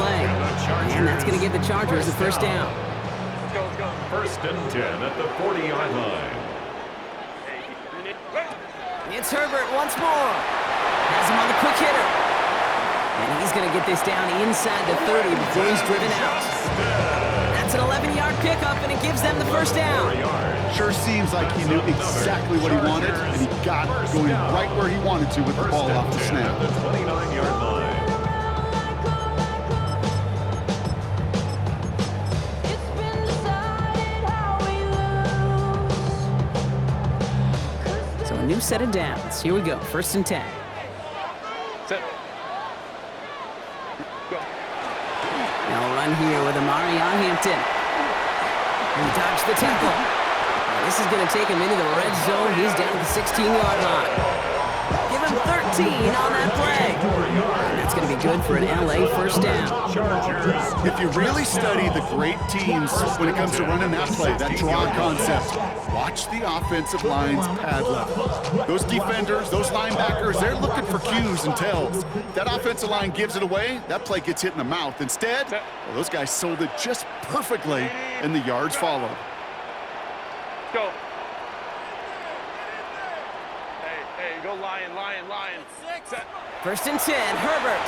play. And that's going to give the Chargers a first down. Let's go. First and 10 at the 40-yard line. It's Herbert once more. Has him on the quick hitter. And he's going to get this down inside the 30 before he's driven out. That's an 11-yard pickup, and it gives them the first down. Sure seems like he knew exactly what he wanted, and he got going right where he wanted to with the ball off the snap. The 29-yard line. So a new set of downs. Here we go, first and 10. Set. Now run here with Amari on Hampton. He dodged the tackle. Now this is going to take him into the red zone. He's down at the 16-yard line. Give him 13 on that play. And that's going to be good for an LA first down. If you really study the great teams when it comes to running that play, that draw concept, watch the offensive line's pad level. Those defenders, those linebackers, they're looking for cues and tells. That offensive line gives it away, that play gets hit in the mouth. Instead, well, those guys sold it just perfectly, and the yards followed. Go. Hey, go Lion. Set. First and 10, Herbert.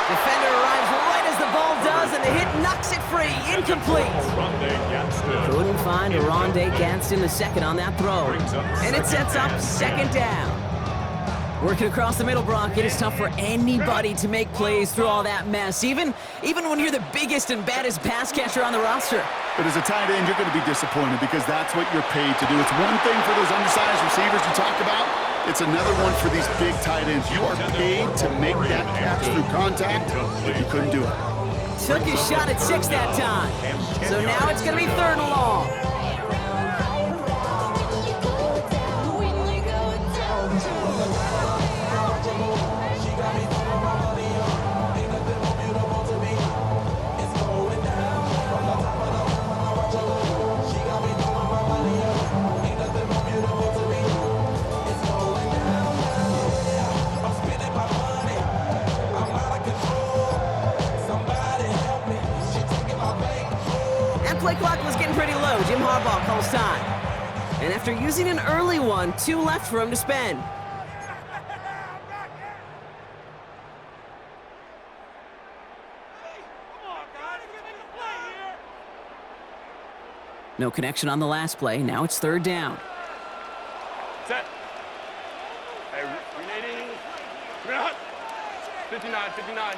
Defender arrives right as the ball does, and the hit knocks it free. Incomplete. Couldn't find Rondé Gadsden the second on that throw. And it sets up second down. Working across the middle, Brock, it is tough for anybody to make plays through all that mess, even when you're the biggest and baddest pass catcher on the roster. But as a tight end, you're going to be disappointed because that's what you're paid to do. It's one thing for those undersized receivers you talk about. It's another one for these big tight ends. You are paid to make that catch through contact, but you couldn't do it. Took his shot at 6 that time. So now it's going to be third and long. Play clock was getting pretty low. Jim Harbaugh calls time. And after using an early one, 2 left for him to spend. No connection on the last play. Now it's third down. Set. Hey, remaining. 59.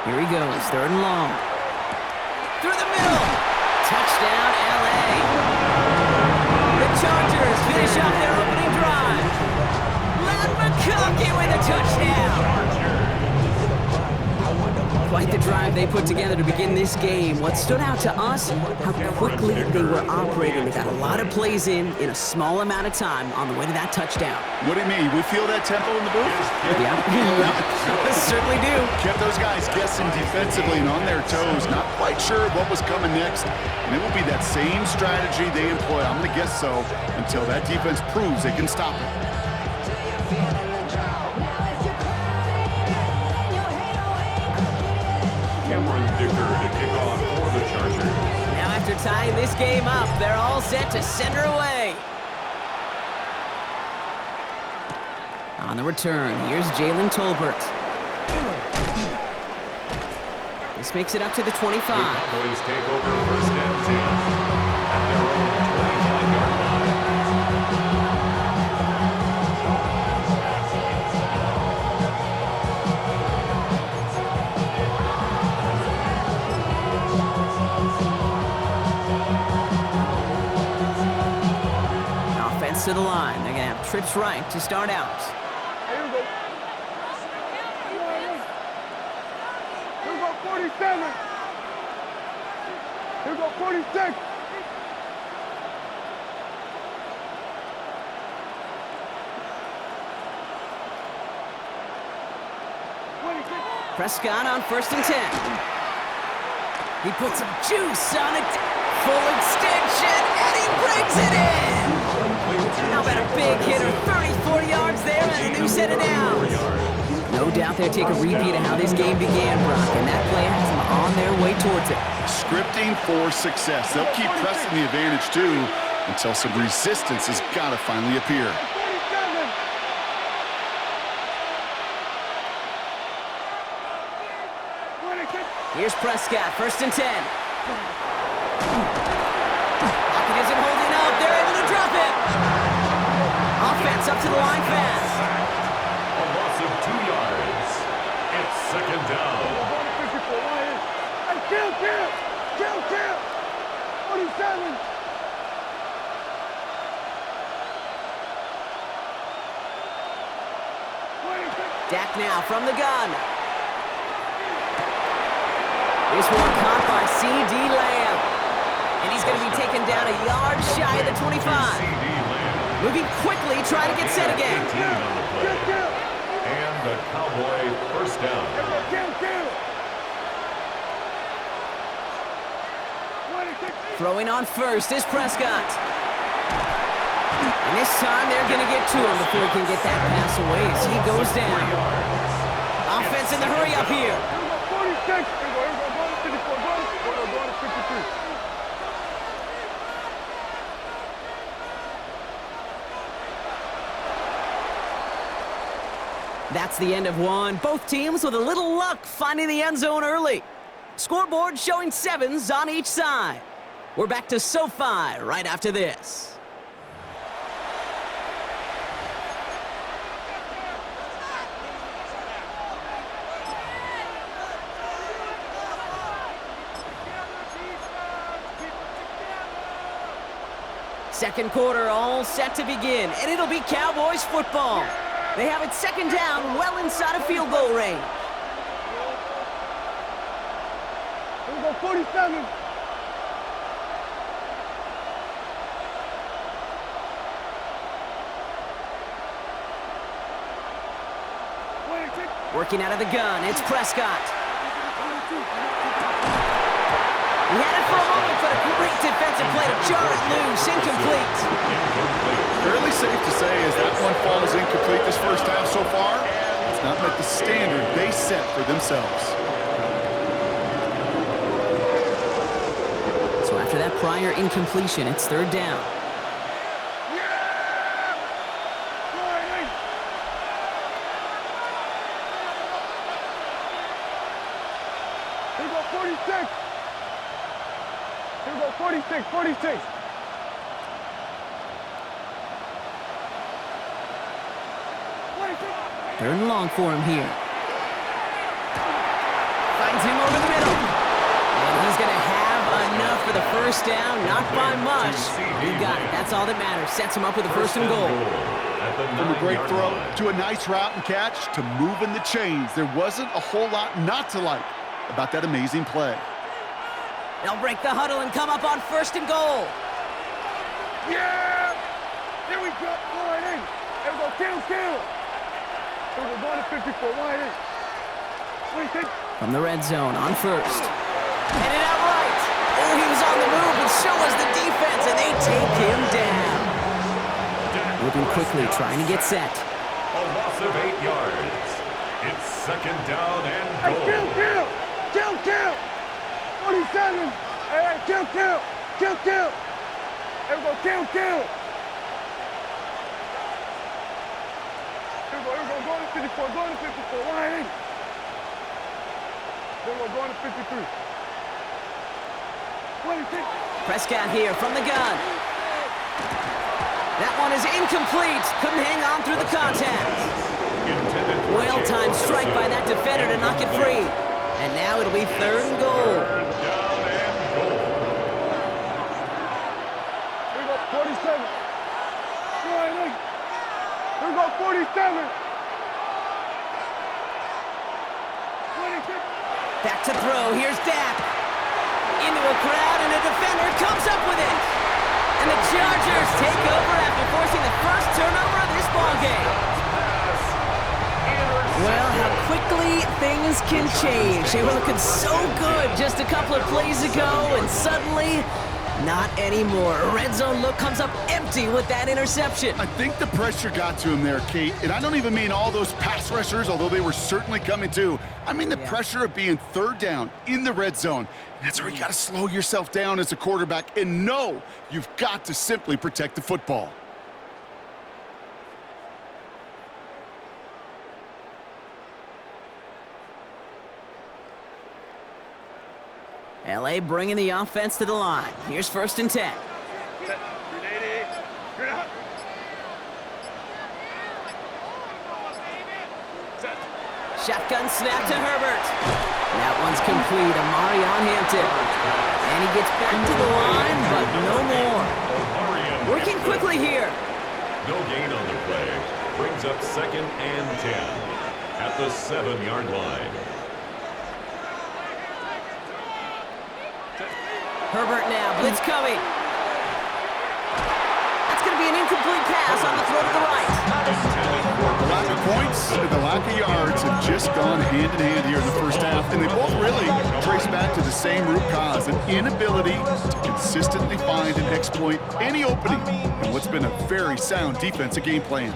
Here he goes, third and long. Through the middle. Touchdown, LA. The Chargers finish off their opening drive. Len McConkey with a touchdown. Quite the drive they put together to begin this game. What stood out to us, how quickly they were operating. They got a lot of plays in a small amount of time on the way to that touchdown. What do you mean? We feel that tempo in the booth? Yeah, certainly do. Kept those guys guessing defensively and on their toes, not quite sure what was coming next. And it will be that same strategy they employ, I'm going to guess so, until that defense proves they can stop it. To kick off for the Chargers. Now after tying this game up, they're all set to send her away. On the return, here's Jalen Tolbert. This makes it up to the 25. Cowboys take over first and 10 at their own 25-yard line. To the line. They're going to have trips right to start out. Here we go. Here we go, 47. Here we go, 46. Prescott on first and 10. He puts some juice on it. Full extension. set of downs. No doubt they'll take a repeat of how this game began, Brock, and that play has them on their way towards it. Scripting for success. They'll keep pressing the advantage, too, until some resistance has got to finally appear. Here's Prescott, 1st and 10. Lockett isn't holding up. They're able to drop it. Offense up to the line fast. A loss of 2 yards. It's 2nd down. Kill! 47! Dak now from the gun. This one caught by C.D. Lamb. And he's going to be taken down a yard shy of the 25. Moving quickly, trying to get set again. And the Cowboy 1st down. Throwing on 1st is Prescott. And this time they're going to get to him before he can get that pass away as he goes down. Offense in the hurry up here. 46! 53. That's the end of one. Both teams with a little luck finding the end zone early. Scoreboard showing 7s on each side. We're back to SoFi right after this. Second quarter all set to begin, and it'll be Cowboys football. They have it 2nd down, well inside of field goal range. Here we go, 47. Working out of the gun, it's Prescott. He had it for a moment, but a great defensive play to jar it loose. Incomplete. Fairly safe to say as that one falls incomplete this first half so far, it's not met the standard they set for themselves. So after that prior incompletion, it's 3rd down. Here we go, 46. Here we go, 46, 46. Third and long for him here. Finds him over the middle. And he's going to have enough for the 1st down. Not by much. He got it. That's all that matters. Sets him up with a 1st and goal. From a great throw to a nice route and catch to moving the chains, there wasn't a whole lot not to like about that amazing play. They'll break the huddle and come up on 1st and goal. Yeah! Here we go, line in. Here we go, kill. Here we go, going to 54, line in. From the red zone on 1st. And it outright. Oh, he was on the move, but so was the defense, and they take him down. Moving quickly, trying to get set. A loss of 8 yards. It's 2nd down and goal. Hey, kill! 47! Hey, kill! Here we go, kill! Here we go, going to 54, line in. Here we go, going to 53. Prescott here from the gun. That one is incomplete. Couldn't hang on through the contact. Well-timed strike by that defender to knock it free. And now it'll be 3rd and goal. Here we go, 47. Here we go, 47. Back to throw. Here's Dak. Into a crowd, and a defender comes up with it. And the Chargers take over after forcing the first turnover of this ballgame. Well, how quickly things can change. They were looking so good just a couple of plays ago, and suddenly Not anymore. A red zone look comes up empty with that interception. I think the pressure got to him there, Kate. And I don't even mean all those pass rushers, although they were certainly coming too. I mean the pressure of being third down in the red zone. And that's where you got to slow yourself down as a quarterback and know you've got to simply protect the football. LA bringing the offense to the line. Here's 1st and 10. Shotgun snap to Herbert. That one's complete. Amari on Hampton. And he gets back to the line, but no more. Working quickly here. No gain on the play. Brings up 2nd and 10 at the 7-yard line. Herbert now, blitz coming. That's going to be an incomplete pass on the throw to the right. The lack of points and the lack of yards have just gone hand in hand here in the first half, and they both really trace back to the same root cause, an inability to consistently find and exploit any opening in what's been a very sound defensive game plan.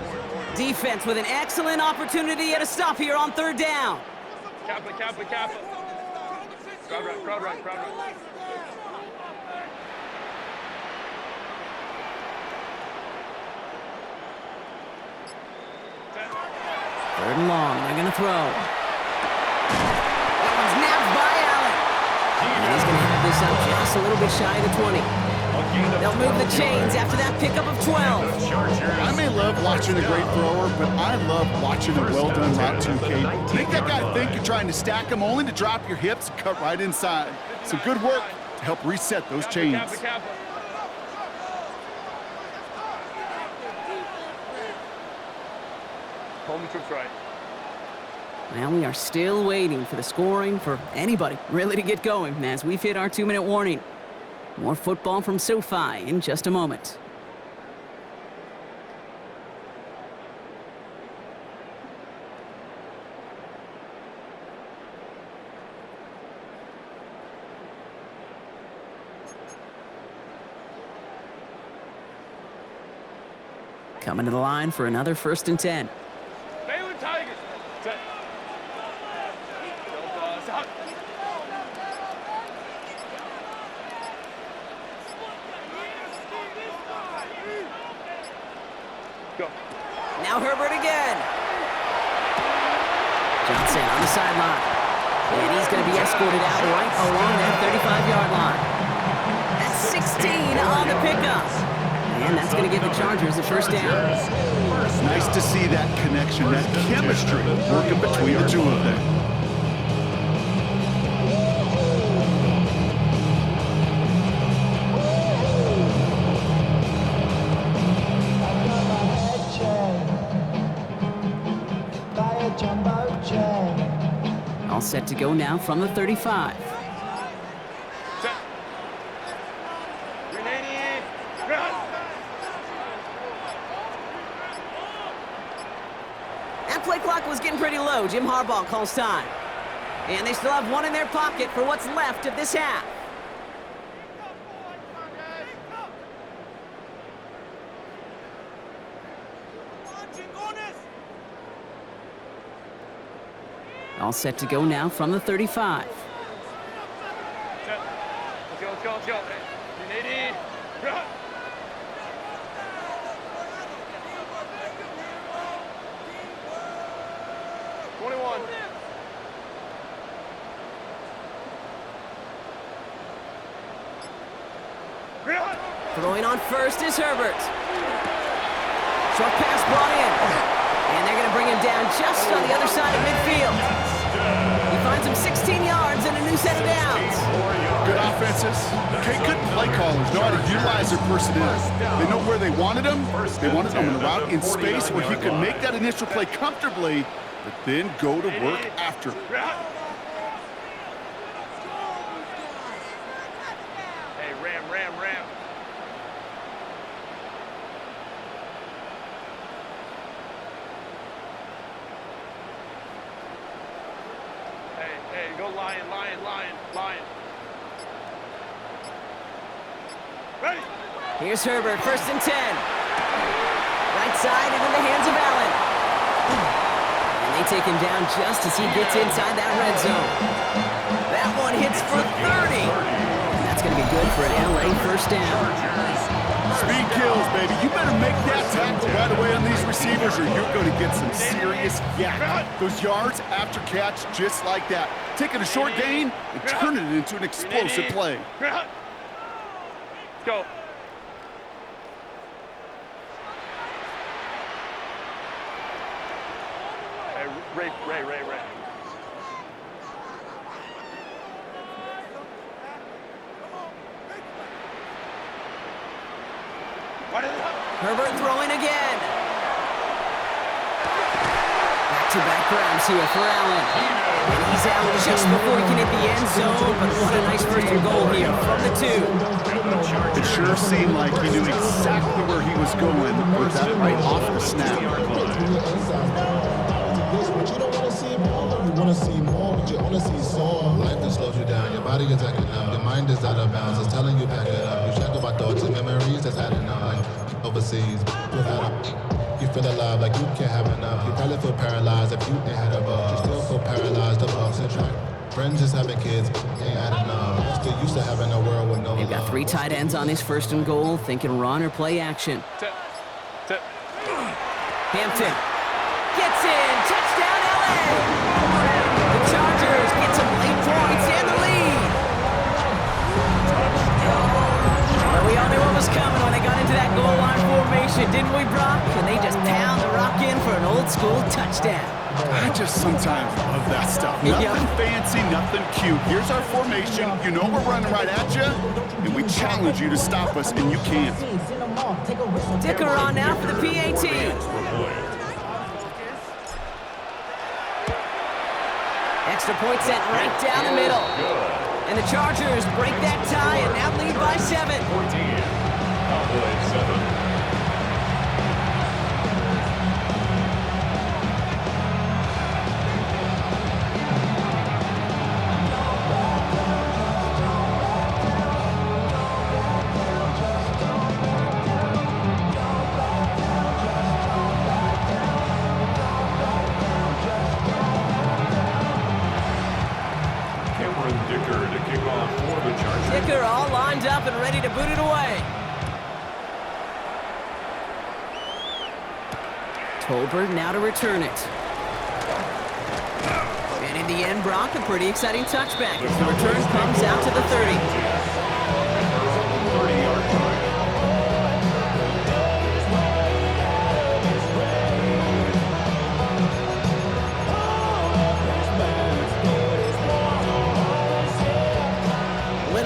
Defense with an excellent opportunity at a stop here on 3rd down. Kappa. Crowd run. Third and long, they're going to throw. That one's nabbed by Allen. And he's going to have this out just a little bit shy of the 20. They'll move the chains after that pickup of 12. I may love watching a great thrower, but I love watching a well-done route too, Kate. Make that guy think you're trying to stack him only to drop your hips and cut right inside. Some good work to help reset those chains. Home troops right. Well, we are still waiting for the scoring for anybody really to get going as we've hit our 2-minute warning. More football from SoFi in just a moment. Coming to the line for another 1st and 10. Tigers. Set. Go. Now Herbert again. Johnson on the sideline. And he's going to be escorted out right along that 35-yard line. That's 16 on the pickup. And that's going to give the Chargers the 1st down. Nice to see that connection, that chemistry working between the two of them. All set to go now from the 35. Play clock was getting pretty low. Jim Harbaugh calls time. And they still have one in their pocket for what's left of this half. All set to go now from the 35. Let's go. Run. 21. Throwing on first is Herbert. Short pass brought in. And they're going to bring him down just on the other side of midfield. He finds him 16 yards and a new set of downs. Good offenses. Okay, good play callers know how to utilize their personnel. They know where they wanted him. They wanted him in a route in space where he could make that initial play comfortably, but then go to work after. Hey, ram. Hey, go lion. Here's Herbert, 1st and 10. Right side and in the hands of Allen. And they take him down just as he gets inside that red zone. That one hits for 30. And that's going to be good for an LA 1st down. Speed kills, baby. You better make that tackle right away on these receivers or you're going to get some serious yak. Those yards after catch just like that. Taking a short gain and turning it into an explosive play. Let's go. Hey, Ray. Herbert throwing again. Back-to-back grabs here for Allen. And he's out just before he can hit the end zone, but what a nice 1st and goal here from the 2. It sure seemed like he knew exactly where he was going with that right off the snap. But you don't want to see more. You want to see more, but you only see some. Life that slows you down. Your body is acting up. Your mind is out of bounds. It's telling you pack it up. You check about thoughts and memories that's adding up. Like overseas, you feel alive like you can't have enough. You probably feel paralyzed if you ain't had a bug. You still feel paralyzed above the track. Friends just having kids ain't adding up. Still used to having a world with no They've got 3 tight ends on this 1st and goal, thinking run or play action. Hampton gets in, touchdown LA! The Chargers get some late points and the lead. Well, we all knew what was coming when they got into that goal line formation, didn't we, Brock? And they just pound the rock in for an old school touchdown. I just sometimes love that stuff. Nothing fancy, nothing cute. Here's our formation. You know we're running right at you, and we challenge you to stop us, and you can't. Dicker on now for the PAT. Extra point sent right down the middle. And the Chargers break that tie and now lead by 7. 14. Cowboys 7. Dicker all lined up and ready to boot it away. Tolbert now to return it. And in the end, Brock, a pretty exciting touchback as the return comes out to the 30. 30-yard line.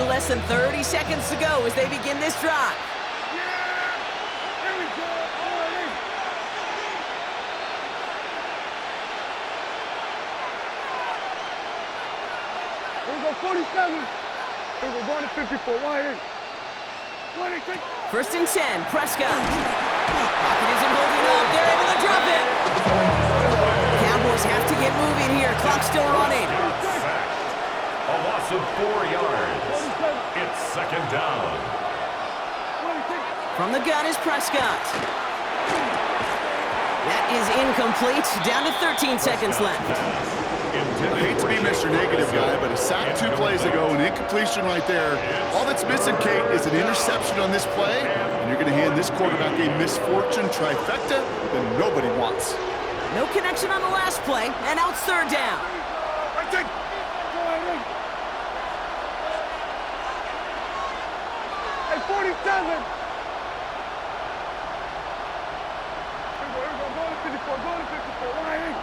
Less than 30 seconds to go as they begin this drive. Here we go. Here we go, 47. Here we go, going to 54. Wide in. 26. 1st and 10, Prescott. Pocket isn't holding up. They're able to drop it. Cowboys have to get moving here. Clock's still running. A loss of 4 yards. It's 2nd down. From the gun is Prescott. That is incomplete. Down to 13 seconds left. I hate to be Mr. Negative guy, but a sack 2 plays ago, an incompletion right there. All that's missing, Kate, is an interception on this play, and you're going to hand this quarterback a misfortune trifecta that nobody wants. No connection on the last play, and now it's 3rd down. Hey, 47. Here we go, going to 54, going to 54, wide in.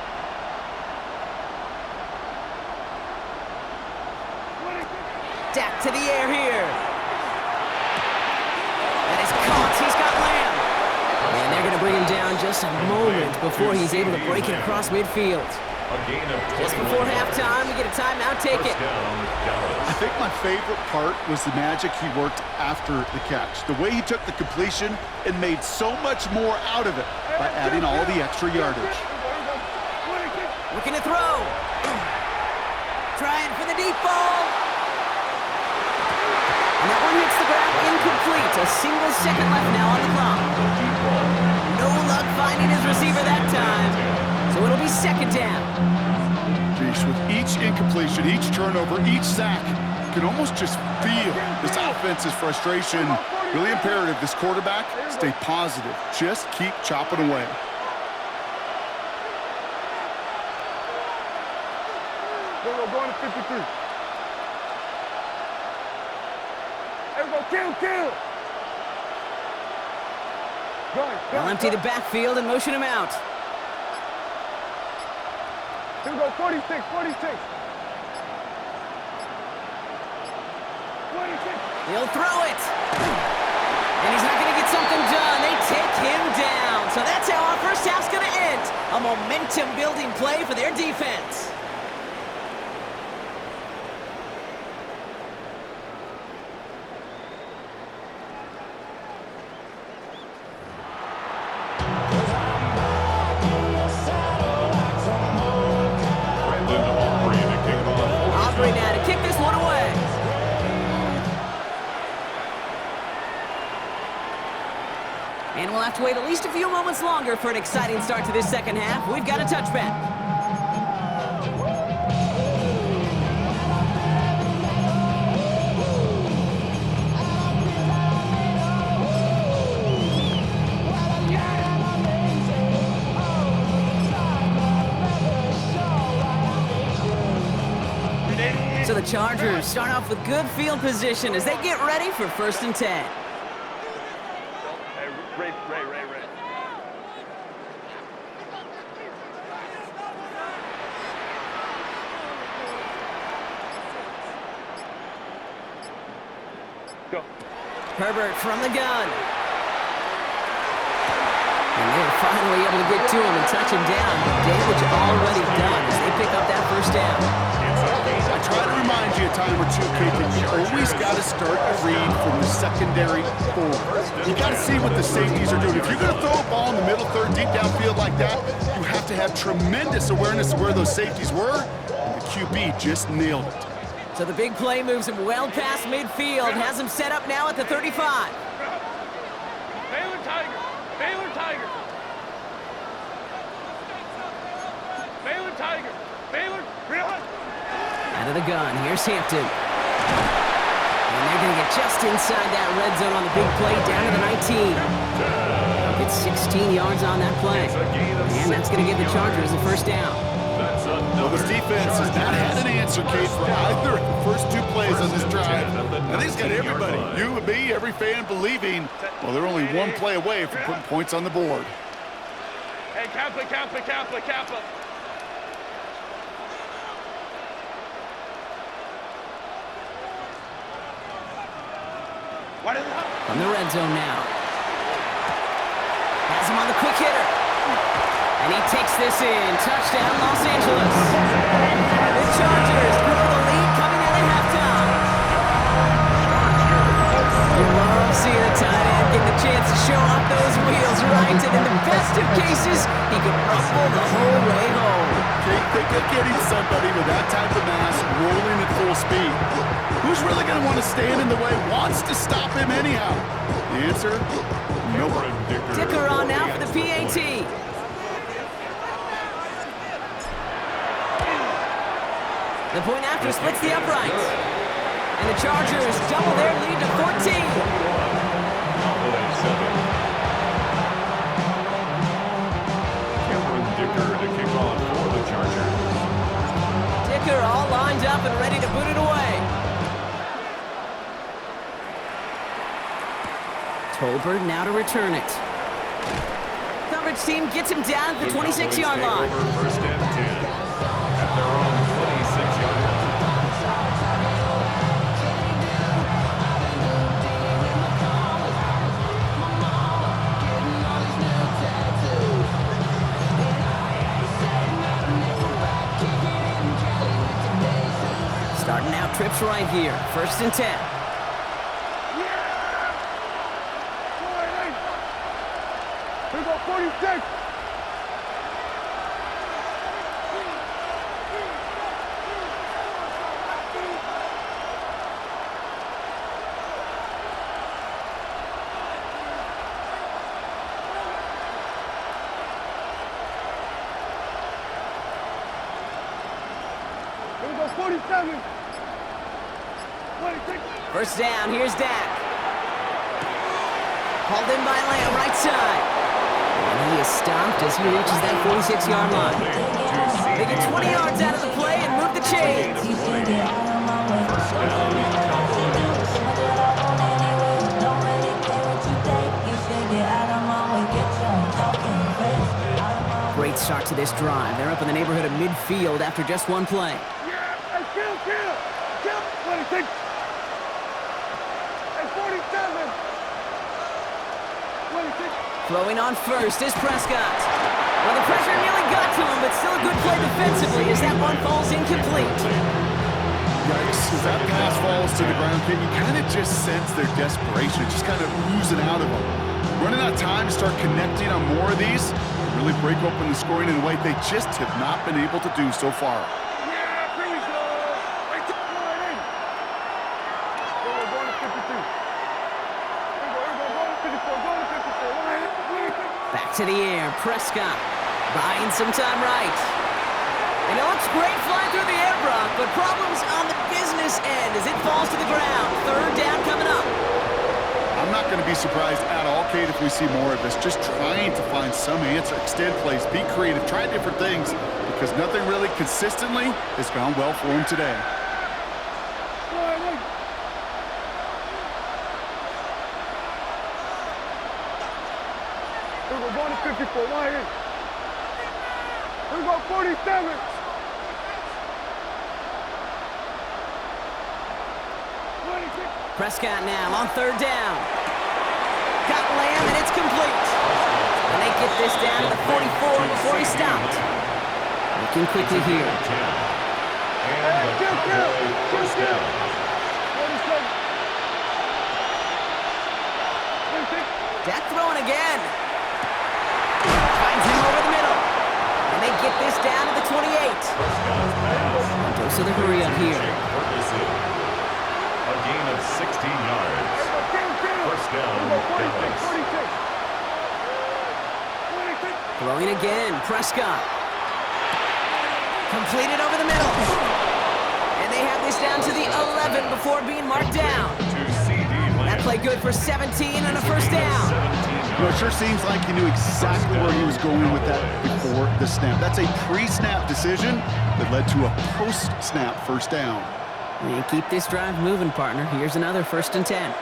26. Dak to the air here. That is caught. He's got Lamb. And they're going to bring him down just a moment before he's able to break it across midfield. A gain of 21. Just before halftime, we get a timeout. Take it. I think my favorite part was the magic he worked after the catch. The way he took the completion and made so much more out of it by adding all the extra yardage. Looking to throw. Trying for the deep ball. And that one hits the ground in incomplete. A single second left now on the clock. No luck finding his receiver that time. So it'll be second down. Jeez, with each incompletion, each turnover, each sack, you can almost just feel this offense's frustration. Really imperative, this quarterback, stay positive. Just keep chopping away. We're going to 53. Everybody, kill! They'll empty the backfield and motion him out. Here we go, 46. 46. He'll throw it. And he's not going to get something done. They take him down. So that's how our first half's going to end. A momentum-building play for their defense. And we'll have to wait at least a few moments longer for an exciting start to this second half. We've got a touchback. So the Chargers start off with good field position as they get ready for 1st and 10. Ray. Go. Herbert from the gun. And they're finally able to get to him and touch him down. Damage already done as they pick up that first down. I try to remind you a time or two, kid, that you always got to start your read from the secondary forward. You got to see what the safeties are doing. If you're going to throw a ball in the middle third, deep downfield like that, you have to have tremendous awareness of where those safeties were, and the QB just nailed it. So the big play moves him well past midfield, has him set up now at the 35. Baylor Tiger. Out of the gun, here's Hampton. And they're going to get just inside that red zone on the big play, down to the 19. It's 16 yards on that play. And that's going to give the Chargers the first down. Well, this defense has not had an answer, Kate, for either of the first two plays on this drive. I think it's got everybody, you and me, every fan believing, well, they're only one play away from putting points on the board. Hey, Kappa. From the red zone now. Has him on the quick hitter. And he takes this in. Touchdown, Los Angeles. The Chargers grow the lead coming out of halftime. You love seeing a tight end getting the chance to show off those wheels, right? And in the best of cases, he could rumble the whole way home. They could get him somebody with that type of mass rolling at full speed. Who's really going to want to stand in the way, wants to stop him anyhow? The answer, nobody. Dicker on now for the PAT. The point after splits the uprights. And the Chargers double their lead to 14. Dicker all lined up and ready to boot it away. Tolbert now to return it. Coverage team gets him down at the 26-yard line. First and 10 at their own 26-yard line. Starting out trips right here. 1st and 10. Here we go, 46. 47. 26. First down, here's Dak. Hauled in by Lamb, right side. And he is stopped as he reaches that 46-yard line. They get 20 yards out of the play and move the chains. Great start to this drive. They're up in the neighborhood of midfield after just one play. Yeah, and kill. 26. And 47. 26. Throwing on first is Prescott. Well, the pressure nearly got to him, but still a good play defensively as that one falls incomplete. Yikes, as that pass falls to the ground, you kind of just sense their desperation, just kind of oozing out of them. Running out of time to start connecting on more of these, really break open the scoring in a way they just have not been able to do so far. Yeah, here we go. Right in. We're going to 52. Here we go, going to 54, going to 54. Back to the air, Prescott buying some time right. And it looks great flying through the air, Brock, but problems on the business end as it falls to the ground. Third down coming up. I'm not going to be surprised at all, Kate, if we see more of this. Just trying to find some answer, extend plays, be creative, try different things, because nothing really consistently has gone well for them today. We're going to 54. Wide in. We go 47. Prescott now on third down. Got Lamb, and it's complete. And they get this down to the 44 before he stopped. Looking quickly here. Dak throwing again. Finds him over the middle. And they get this down to the 28. Dose of the hurry up here. A gain of 16 yards. First down, Dallas. Throwing again, Prescott. Completed over the middle. And they have this down to the 11 before being marked down. That play good for 17 and a first down. Well, it sure seems like he knew exactly where he was going with that before the snap. That's a pre-snap decision that led to a post-snap first down. And keep this drive moving, partner. Here's another 1st and 10.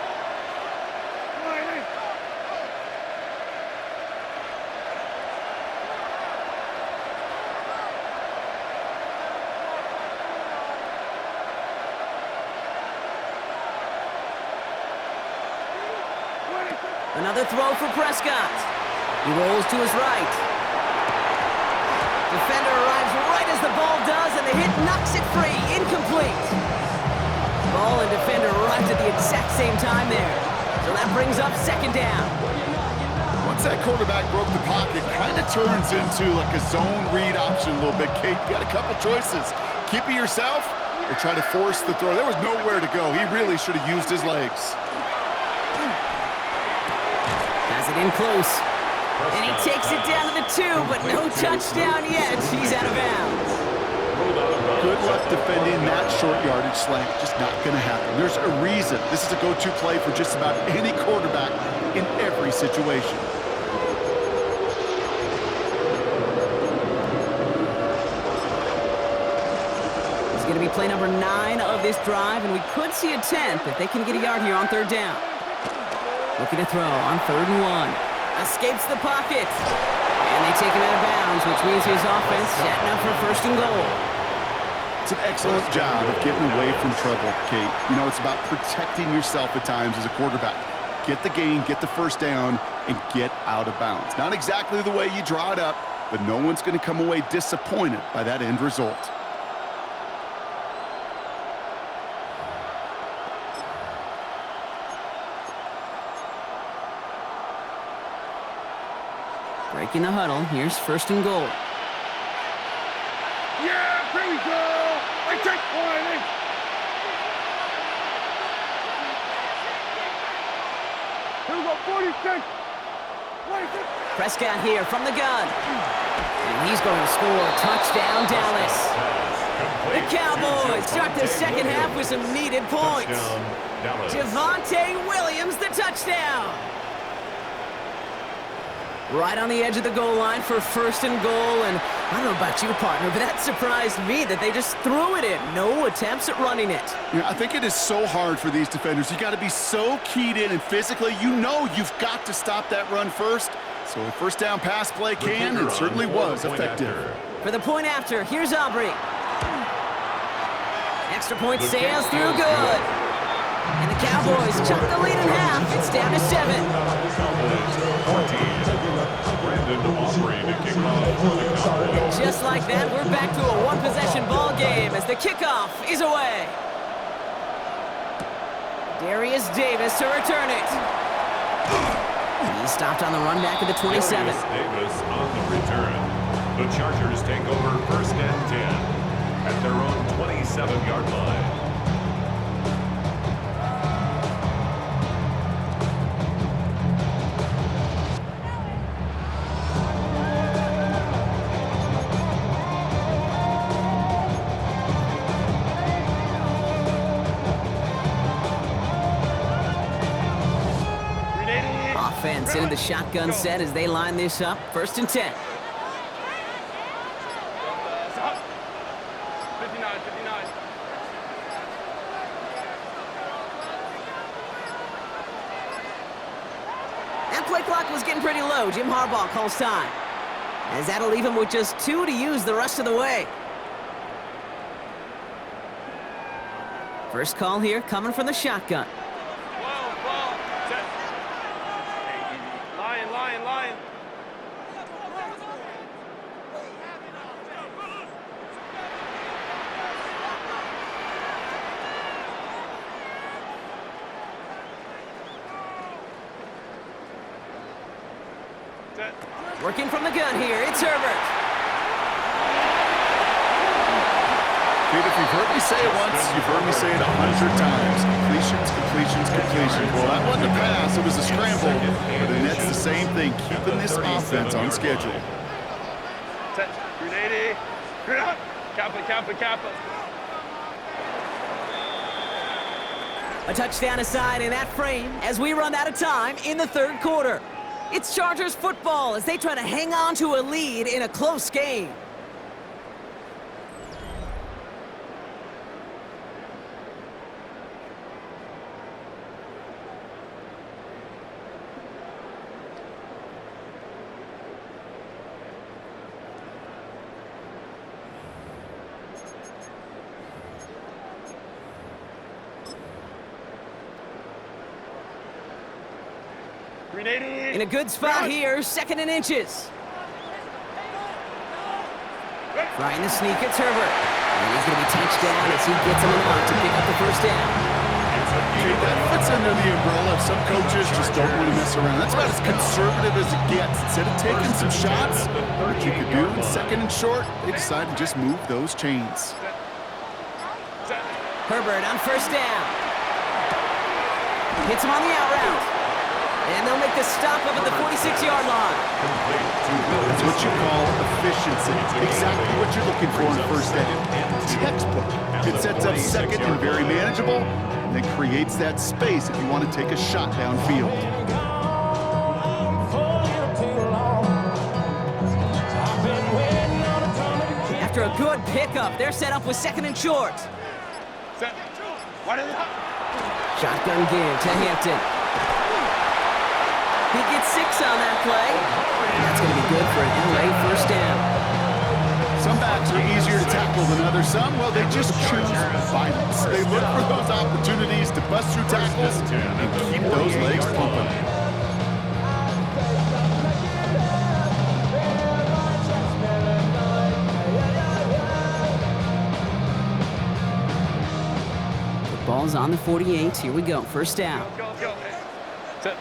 Another throw for Prescott. He rolls to his right. Defender arrives right as the ball does, and the hit knocks it free. Incomplete. Ball and defender arrived at the exact same time there. So that brings up second down. Once that quarterback broke the pocket, kind of turns into like a zone read option a little bit, Kate. You got a couple choices. Keep it yourself or try to force the throw. There was nowhere to go. He really should have used his legs. Has it in close. And he takes it down to the 2, but no touchdown yet. He's out of bounds. Good luck defending that short yardage slant. Just not going to happen. There's a reason. This is a go-to play for just about any quarterback in every situation. It's going to be play number 9 of this drive, and we could see a 10th if they can get a yard here on third down. Looking to throw on 3rd and 1. Escapes the pocket. And they take him out of bounds, which means his offense setting up for 1st and goal. It's an excellent job of getting away from trouble, Kate. You know, it's about protecting yourself at times as a quarterback. Get the gain, get the first down, and get out of bounds. Not exactly the way you draw it up, but no one's going to come away disappointed by that end result. Breaking the huddle. Here's 1st and goal. Yeah, here we go. I take one. Here we go, 46. 46. Prescott here from the gun. And he's going to score. Touchdown, Dallas. The Cowboys start the second half with some needed points. Javonte Williams, the touchdown. Right on the edge of the goal line for first and goal, and I don't know about you, partner, but that surprised me that they just threw it in. No attempts at running it. Yeah, I think it is so hard for these defenders. You got to be so keyed in, and physically, you know you've got to stop that run first. So a first down pass play can and certainly was effective. For the point after, here's Aubrey. Extra point sails through good. And the Cowboys chop the lead in half. It's down to 7. And just like that, we're back to a one-possession ball game as the kickoff is away. Darius Davis to return it. He stopped on the run back at the 27. Darius Davis on the return. The Chargers take over first and 10 at their own 27-yard line. Offense into the shotgun set as they line this up. First and 10. 59. That play clock was getting pretty low. Jim Harbaugh calls time, as that'll leave him with just 2 to use the rest of the way. First call here coming from the shotgun. Lion. Working from the gun here, it's Herbert. Dude, if you've heard me say it once, you've heard me say it 100 times. Completions. Well, that wasn't a pass, it was a scramble. But the Nets the same thing, keeping this offense on schedule. Set. 380. Kappa. A touchdown aside in that frame as we run out of time in the third quarter. It's Chargers football as they try to hang on to a lead in a close game. In a good spot here, second and inches. Trying to sneak, it's Herbert. And he's going to be touchdown as he gets him in line to pick up the first down. Okay, that fits under the umbrella. Some coaches just don't want to mess around. That's about as conservative as it gets. Instead of taking some shots, what you could do in second and short, they decide to just move those chains. Herbert on first down. Hits him on the out route. And they'll make the stop up at the 46-yard line. That's what you call efficiency. Exactly what you're looking for in first down. Textbook. It sets up second and very manageable, and it creates that space if you want to take a shot downfield. After a good pickup, they're set up with second and short. Shotgun give to Hampton. He gets 6 on that play. And that's going to be good for an LA first down. Some backs are easier to tackle than others. Some, well, they just choose violence. They look for those opportunities to bust through tackles and keep those legs pumping. The ball's on the 48. Here we go. First down. Go. Set.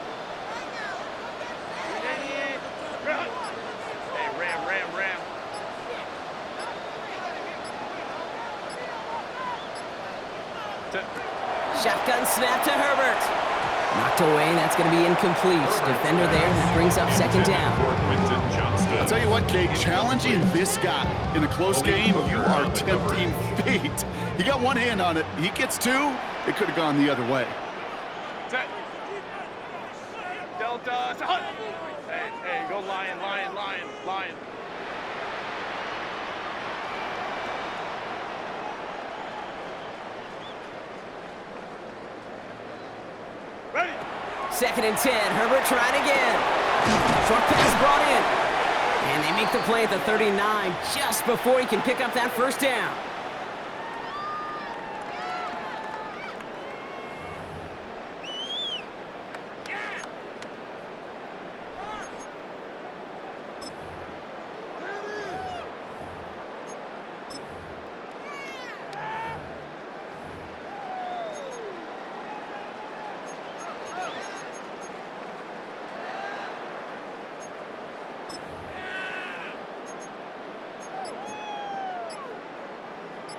Ram. Shotgun snap to Herbert. Knocked away, that's going to be incomplete. Defender there, that brings up second down. I'll tell you what, Kate, challenging this guy in a close game, you are tempting fate. He got one hand on it. He gets two, it could have gone the other way. Set. Delta. Hey, go lion. Ready. 2nd and 10, Herbert trying again. Short pass brought in. And they make the play at the 39 just before he can pick up that first down.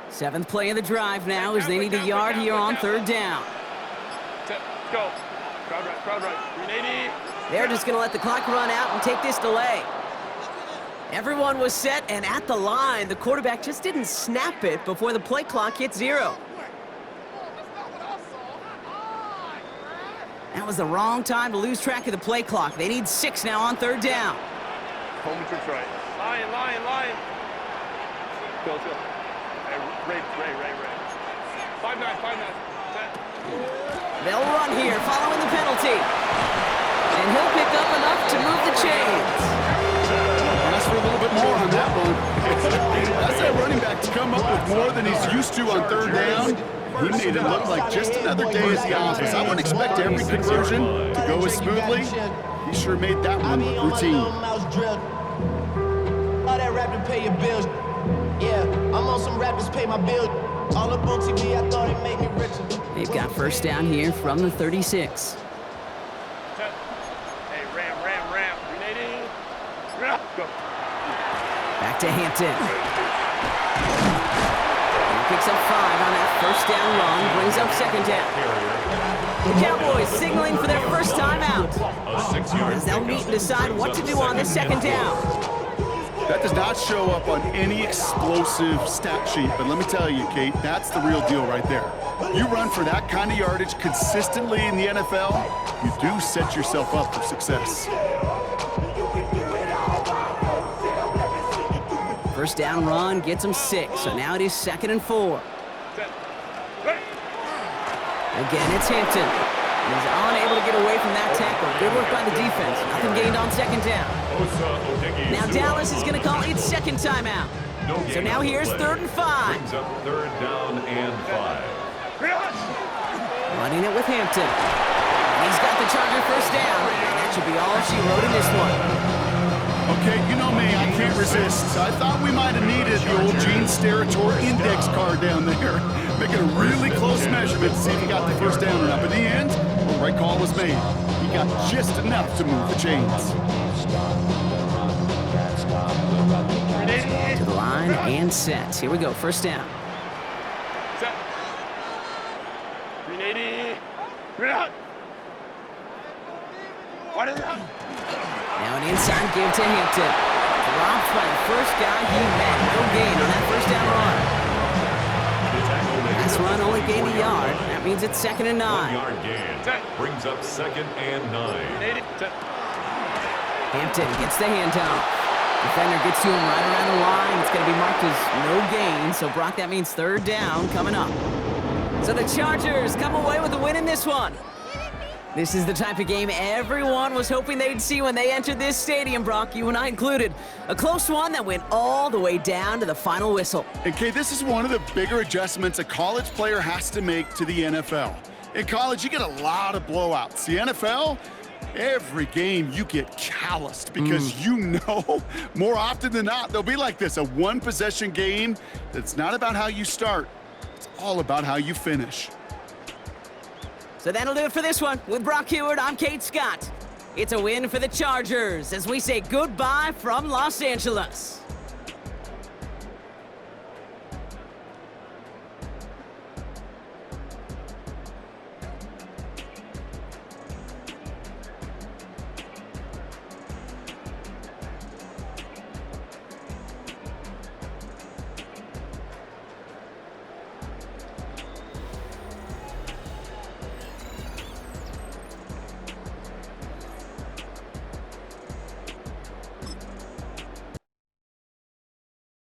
Seventh play of the drive now as they need a yard here on 3rd down. Set. Go. Crowd right. 380. They're just going to let the clock run out and take this delay. Everyone was set and at the line. The quarterback just didn't snap it before the play clock hit 0. That was the wrong time to lose track of the play clock. They need 6 now on 3rd down. Home tricks right. Lion. Go. Ray. 5-9. Set. They'll run here following the penalty. And he'll pick up enough to move the chains. Ask for a little bit more on that one. That's that running back to come up with more than he's used to on 3rd down. He made it look like just another day at the office. I wouldn't expect every conversion to go as smoothly. He sure made that one look routine. All that rap to pay your bills. Yeah, I'm on some rappers pay my bills. All up on TV, I thought it made me richer. They've got first down here from the 36. Set. Hey, ram. 380. Go. Back to Hampton. He picks up 5 on that first down run, brings up 2nd down. The Cowboys signaling for their first time out. As they'll meet and decide what to do on this 2nd down. That does not show up on any explosive stat sheet, but let me tell you, Kate, that's the real deal right there. You run for that kind of yardage consistently in the NFL, you do set yourself up for success. First down run gets him 6, so now it is 2nd and 4. Again, it's Hampton. He's unable to get away from that tackle. Good work by the defense. Nothing gained on 2nd down. Now Dallas is going to call its 2nd timeout. So now here's 3rd and 5. Brings up 3rd down and 5. Running it with Hampton. He's got the Charger first down. And that should be all she wrote in this one. Okay, you know me, I can't resist. I thought we might have needed the old Gene Steratore index card down there. Making a really close measurement to see if he got the first down or not. But in the end, the right call was made. He got just enough to move the chains. To the line and set. Here we go, first down. Set. 380. What is that? Now an inside give to Hampton. Dropped by the first guy he met. No gain on that first down run. This run only gained a yard. That means it's 2nd and 9. 1 yard gain. Brings up 2nd and 9. Hampton gets the handoff. Defender gets to him right around the line. It's going to be marked as no gain. So, Brock, that means 3rd down coming up. So the Chargers come away with a win in this one. This is the type of game everyone was hoping they'd see when they entered this stadium, Brock, you and I included. A close one that went all the way down to the final whistle. And Kay, this is one of the bigger adjustments a college player has to make to the NFL. In college, you get a lot of blowouts. The NFL, every game you get calloused because you know more often than not they'll be like this, a one-possession game that's not about how you start. It's all about how you finish. So that'll do it for this one. With Brock Heward, I'm Kate Scott. It's a win for the Chargers as we say goodbye from Los Angeles.